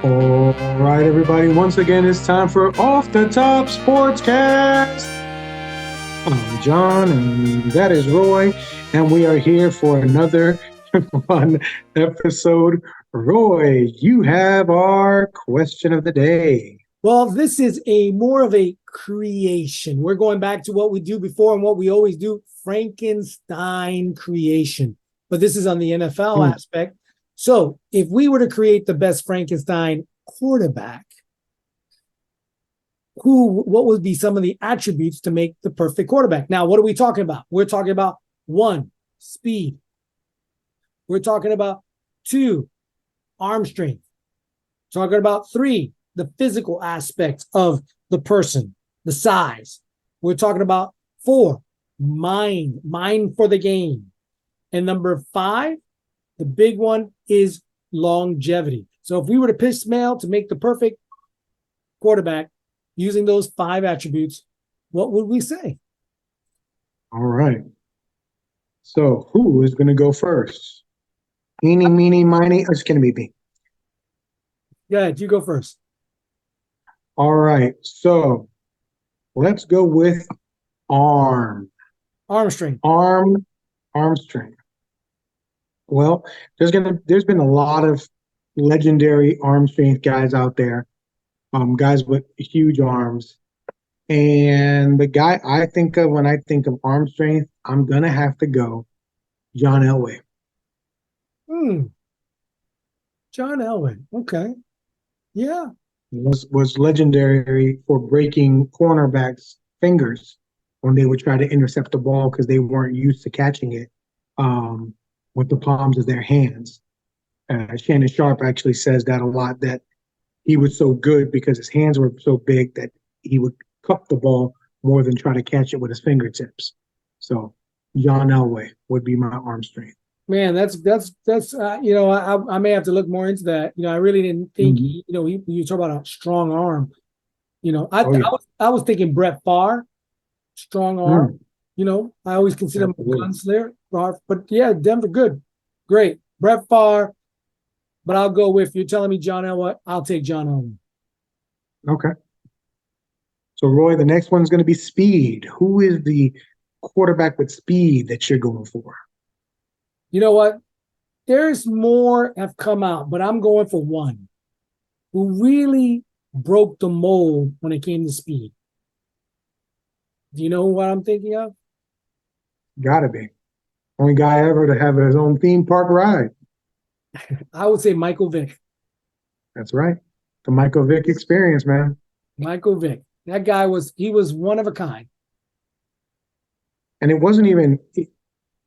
All right, everybody. Once again, it's time for Off the Top Sportscast. I'm John, and that is Roy, and we are here for another fun episode. Roy, you have our question of the day. Well, this is more of a creation. We're going back to what we do before and what we always do, Frankenstein creation. But this is on the NFL aspect. So if we were to create the best Frankenstein quarterback, what would be some of the attributes to make the perfect quarterback? Now, what are we talking about? We're talking about 1, speed. We're talking about 2, arm strength. Talking about 3, the physical aspects of the person, the size. We're talking about 4, mind for the game. And number 5, the big one is longevity. So if we were to pick Mel to make the perfect quarterback using those 5 attributes, what would we say? All right. So who is going to go first? Eeny, meeny, miny. It's going to be me. Yeah, you go first. All right. So let's go with arm. Arm strength. Arm strength. Well, there's been a lot of legendary arm strength guys out there, guys with huge arms. And the guy I think of when I think of arm strength, I'm gonna have to go John Elway. John Elway. Okay. Yeah. Was legendary for breaking cornerbacks' fingers when they would try to intercept the ball because they weren't used to catching it with the palms of their hands. Shannon Sharpe actually says that a lot, that he was so good because his hands were so big that he would cup the ball more than try to catch it with his fingertips. So John Elway would be my arm strength. Man, that's I may have to look more into that. I really didn't think you talk about a strong arm. I was thinking Brett Favre, strong arm. I always consider him a gunslinger. But yeah, Denver, good, great. Brett Favre, but I'll go with, you're telling me John Elway, I'll take John Elway. Okay. So Roy, the next one's going to be speed. Who is the quarterback with speed that you're going for? You know what? There's more have come out, but I'm going for one who really broke the mold when it came to speed. Do you know what I'm thinking of? Gotta be. Only guy ever to have his own theme park ride. I would say Michael Vick. That's right. The Michael Vick experience, man. Michael Vick. That guy was one of a kind. And it wasn't even,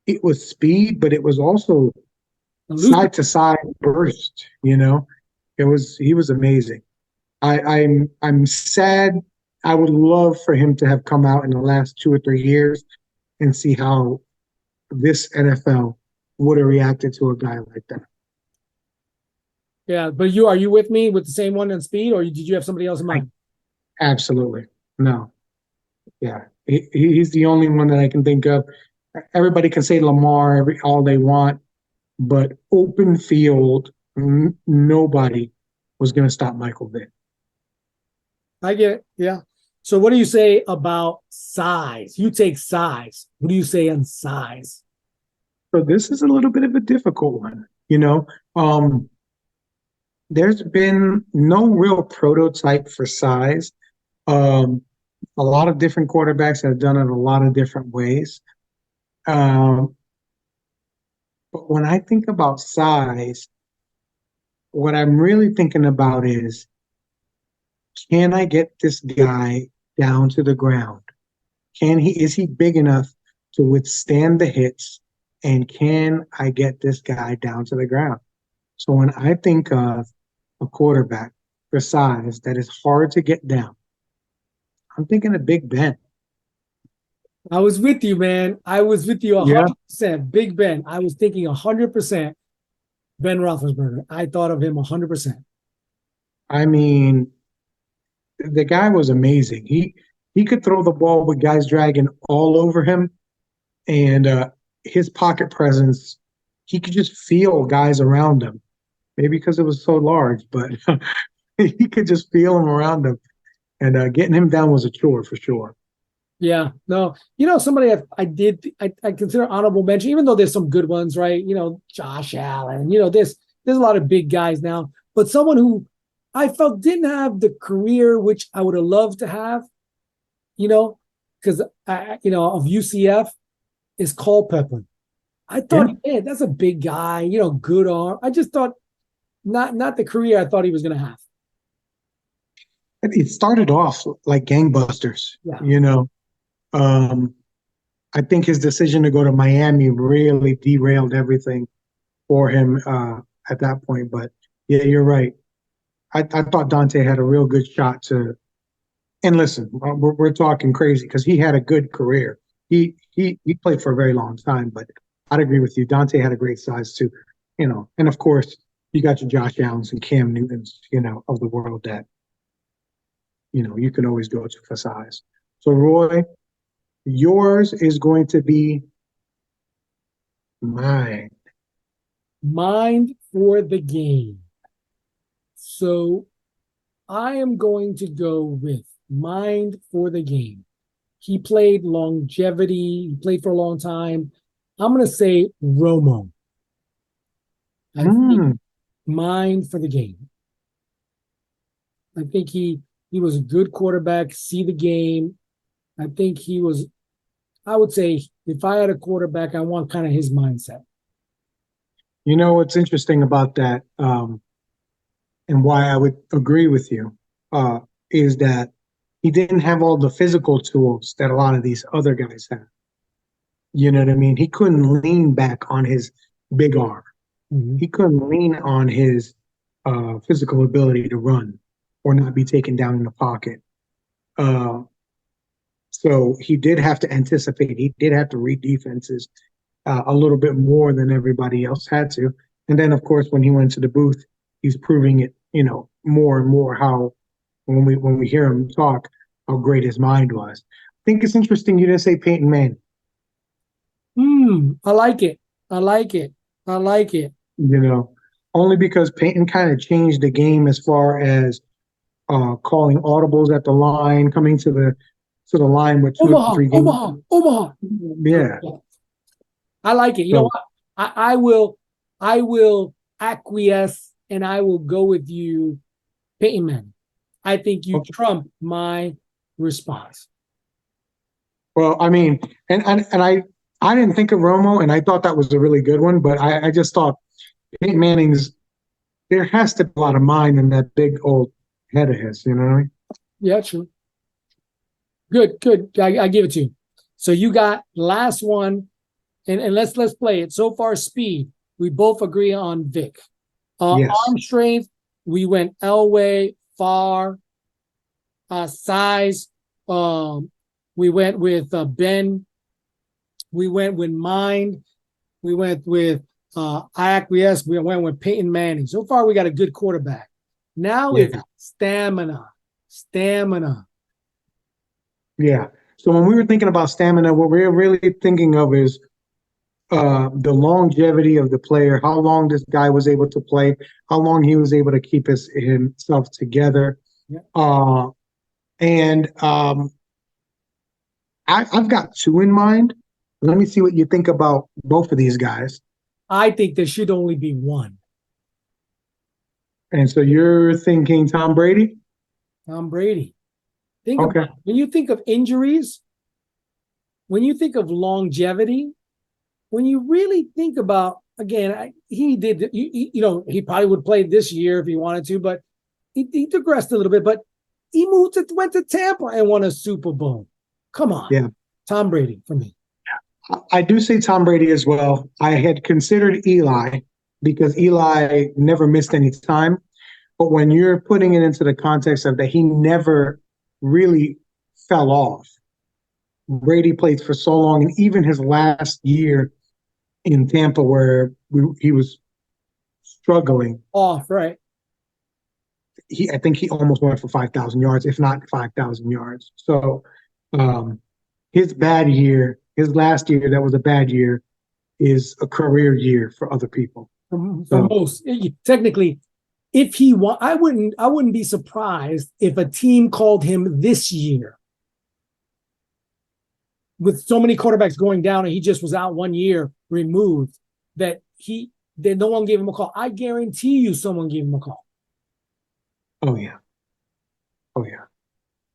it was speed, but it was also side to side burst, he was amazing. I'm sad. I would love for him to have come out in the last 2 or 3 years and see how this NFL would have reacted to a guy like that. Yeah, but are you with me with the same one on speed, or did you have somebody else in mind? Absolutely. No. Yeah. He's the only one that I can think of. Everybody can say Lamar all they want, but open field, nobody was going to stop Michael Vick. I get it. Yeah. So what do you say about size? You take size. What do you say on size? So this is a little bit of a difficult one. There's been no real prototype for size. A lot of different quarterbacks have done it a lot of different ways. But when I think about size, what I'm really thinking about is, can I get this guy down to the ground? Is he big enough to withstand the hits? And can I get this guy down to the ground? So when I think of a quarterback for size that is hard to get down, I'm thinking of Big Ben. I was with you, man. I was with you 100%. Big Ben. I was thinking 100% Ben Roethlisberger. I thought of him 100%. I mean, the guy was amazing. He could throw the ball with guys dragging all over him, and his pocket presence, he could just feel guys around him. maybe because it was so large, but he could just feel him around him, and getting him down was a chore for sure. Yeah, no, somebody I consider honorable mention, even though there's some good ones, right? Josh Allen, there's a lot of big guys now, but someone who I felt didn't have the career which I would have loved to have, because of UCF is Culpepper. I thought, yeah, that's a big guy, good arm. I just thought not the career I thought he was going to have. It started off like gangbusters, Yeah. I think his decision to go to Miami really derailed everything for him at that point. But yeah, you're right. I thought Dante had a real good shot to. And listen, we're talking crazy because he had a good career. He played for a very long time, but I'd agree with you. Dante had a great size too, And of course, you got your Josh Allens and Cam Newtons, of the world that you can always go to for size. So Roy, yours is going to be mine. Mind for the game. So I am going to go with mind for the game. He played longevity. He played for a long time. I'm going to say Romo. I think mind for the game. I think he was a good quarterback, see the game. I think I would say if I had a quarterback, I want kind of his mindset. What's interesting about that, and why I would agree with you, is that he didn't have all the physical tools that a lot of these other guys have. You know what I mean? He couldn't lean back on his big arm. Mm-hmm. He couldn't lean on his physical ability to run or not be taken down in the pocket. So he did have to anticipate. He did have to read defenses a little bit more than everybody else had to. And then, of course, when he went to the booth, he's proving it, more and more how when we hear him talk, how great his mind was. I think it's interesting you didn't say Peyton Manning. I like it. I like it. I like it. Only because Peyton kind of changed the game as far as calling audibles at the line, coming to the line with 2 or 3 games. Omaha. Yeah. I like it. You know what? I will acquiesce and I will go with you, Peyton Manning. I think you trump my response. Well, I mean, and I didn't think of Romo, and I thought that was a really good one, but I just thought Peyton Manning's, there has to be a lot of mind in that big old head of his, you know what I mean? Yeah, true. Good. I give it to you. So you got last one, and let's play it. So far, speed. We both agree on Vic. Yes. Arm strength, we went Elway, Farr. Size, we went with Ben. We went with Mind. We went with I acquiesce. We went with Peyton Manning. So far, we got a good quarterback. Now it's stamina. Yeah. So when we were thinking about stamina, what we're really thinking of is the longevity of the player, how long this guy was able to play, how long he was able to keep himself together. Yeah. And I've got 2 in mind. Let me see what you think about both of these guys. I think there should only be 1. And so you're thinking Tom Brady? Tom Brady. Think about it. When you think of injuries, when you think of longevity, when you really think about, again, he did, he probably would play this year if he wanted to, but he digressed a little bit, but he went to Tampa and won a Super Bowl. Come on. Yeah. Tom Brady for me. I do say Tom Brady as well. I had considered Eli because Eli never missed any time. But when you're putting it into the context of that he never really fell off. Brady played for so long, and even his last year in Tampa where he was struggling. Off, right. I think he almost went for 5,000 yards, if not 5,000 yards. So his bad year, his last year that was a bad year, is a career year for other people. For most, technically, if he want, I wouldn't be surprised if a team called him this year. With so many quarterbacks going down and he just was out 1 year removed, that no one gave him a call. I guarantee you someone gave him a call. Oh yeah. Oh yeah.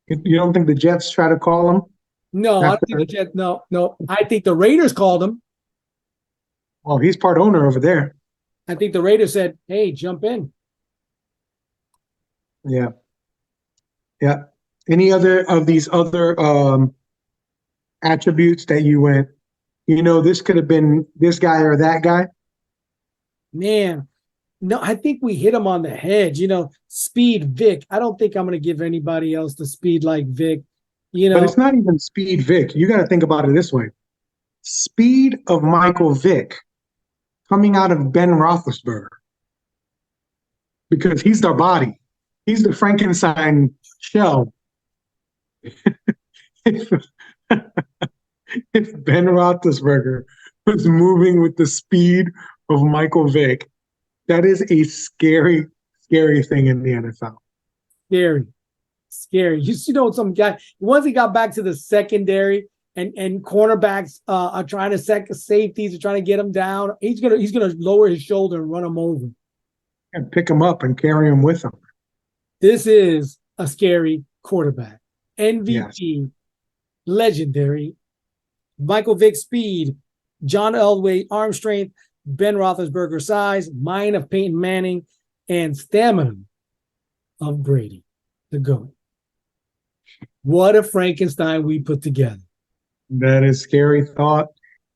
You don't think the Jets try to call him? No, I don't think the Jets. No. I think the Raiders called him. Well, he's part owner over there. I think the Raiders said, "Hey, jump in." Yeah. Yeah. Any other of these other attributes that you went, this could have been this guy or that guy? Man, no, I think we hit him on the head. Speed Vic. I don't think I'm going to give anybody else the speed like Vic. But it's not even Speed Vic. You got to think about it this way. Speed of Michael Vick coming out of Ben Roethlisberger. Because he's the body. He's the Frankenstein shell. If Ben Roethlisberger was moving with the speed of Michael Vick, that is a scary, scary thing in the NFL. Scary. Some guy, once he got back to the secondary and cornerbacks are trying to safeties are trying to get him down, he's gonna lower his shoulder and run him over. And pick him up and carry him with him. This is a scary quarterback. MVP, yes. Legendary. Michael Vick speed, John Elway arm strength, Ben Roethlisberger size, mind of Peyton Manning, and stamina of Brady, the GOAT. What a Frankenstein we put together. That is scary thought.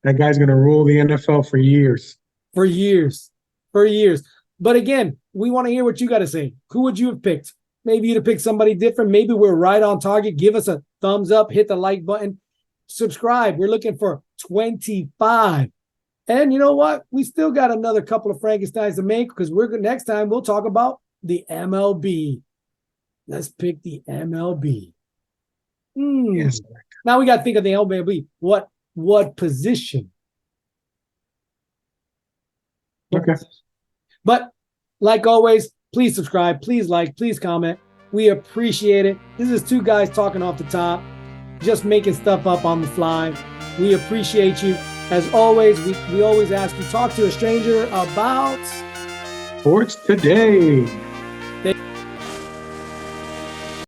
That guy's going to rule the NFL for years. For years. But again, we want to hear what you got to say. Who would you have picked? Maybe you'd have picked somebody different. Maybe we're right on target. Give us a thumbs up. Hit the like button. Subscribe. We're looking for 25. And you know what? We still got another couple of Frankensteins to make because next time we'll talk about the MLB. Let's pick the MLB. Yes. Now we got to think of the MLB. What position? Okay. But like always, please subscribe, please like, please comment. We appreciate it. This is two guys talking off the top, just making stuff up on the fly. We appreciate you. As always, we always ask you, talk to a stranger about Sports Today.